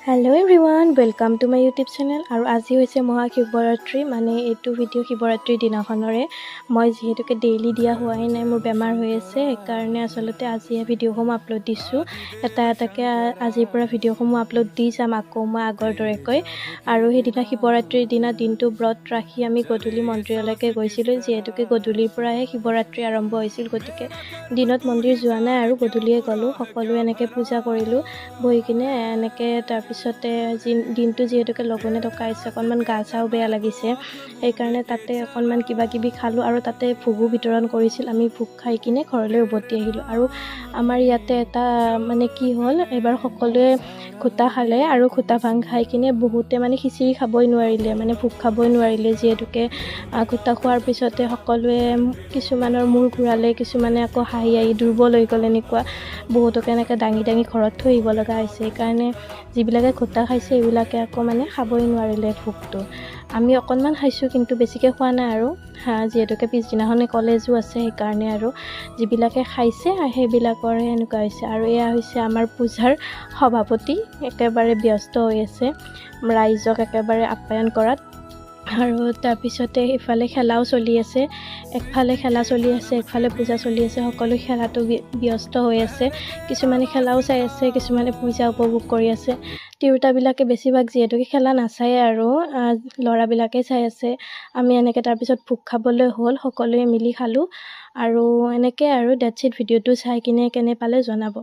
Hello' everyone, welcome to my YouTube channel. আৰু আজি হৈছে মহাশিৱৰাত্ৰি, মানে এইটো ভিডিঅ' শিৱৰাত্ৰিৰ দিনাখনৰে। মই যিহেতুকে ডেইলি দিয়া হোৱাই নাই, মোৰ বেমাৰ হৈ আছে, সেইকাৰণে আচলতে আজি ভিডিঅ'সমূহ আপলোড দিছোঁ। এটা এটাকৈ আজিৰ পৰা ভিডিঅ'সমূহ আপলোড দি যাম আকৌ মই আগৰ দৰেকৈ। আৰু সেইদিনা শিৱৰাত্ৰিৰ দিনা দিনটো ব্ৰত ৰাখি আমি গধূলি মন্দিৰলৈকে গৈছিলোঁ, যিহেতুকে গধূলিৰ পৰাহে শিৱৰাত্ৰি আৰম্ভ হৈছিল। গতিকে দিনত মন্দিৰ যোৱা নাই আৰু গধূলিয়ে গ'লোঁ। সকলোৱে এনেকৈ পূজা কৰিলোঁ বহি কিনে এনেকৈ। তাৰপিছতে দিনটো যিহেতুকে লঘোণে থকা হৈছে, অকণমান গা চাও বেয়া লাগিছে, সেইকাৰণে তাতে অকণমান কিবা কিবি খালোঁ। আৰু তাতে ভোগো বিতৰণ কৰিছিল, আমি ভোগ খাই কিনে ঘৰলৈ উভতি আহিলোঁ। আৰু আমাৰ ইয়াতে এটা মানে কি হ'ল, এইবাৰ সকলোৱে খুটা খালে আৰু খুটা ভাং খাই কিনে বহুতে মানে খিচিৰি খাবই নোৱাৰিলে, মানে ভোগ খাবই নোৱাৰিলে, যিহেতুকে খুটা খোৱাৰ পিছতে সকলোৱে কিছুমানৰ মূৰ ঘূৰালে, কিছুমানে আকৌ হাঁহি হাঁহি দুৰ্বল হৈ গ'ল। এনেকুৱা বহুতকে এনেকৈ দাঙি দাঙি ঘৰত থৈ আহিব লগা হৈছে। সেইকাৰণে যিবিলাকে খুটা খাইছে সেইবিলাকে আকৌ মানে খাবই নোৱাৰিলে ভোগটো। আমি অকণমান খাইছোঁ, কিন্তু বেছিকৈ খোৱা নাই আৰু যিহেতুকে পিছদিনাখনে কলেজো আছে, সেইকাৰণে আৰু যিবিলাকে খাইছে সেইবিলাকৰহে এনেকুৱা হৈছে। আৰু এয়া হৈছে আমাৰ পূজাৰ সভাপতি, একেবাৰে ব্যস্ত হৈ আছে ৰাইজক একেবাৰে আপ্যায়ন কৰাত। আৰু তাৰপিছতে ইফালে খেলাও চলি আছে, একফালে খেলা চলি আছে, একফালে পূজা চলি আছে। সকলো খেলাটো ব্যস্ত হৈ আছে, কিছুমানে খেলাও চাই আছে, কিছুমানে পূজা উপভোগ কৰি আছে। তিৰোতাবিলাকে বেছিভাগ যিহেতুকে খেলা নাচায় আৰু ল'ৰাবিলাকে চাই আছে। আমি এনেকৈ তাৰপিছত ভোগ খাবলৈ হ'ল, সকলোৱে মিলি খালোঁ। আৰু এনেকৈ আৰু ডেটছ ইট। ভিডিঅ'টো চাই কিনে কেনে পালে জনাব।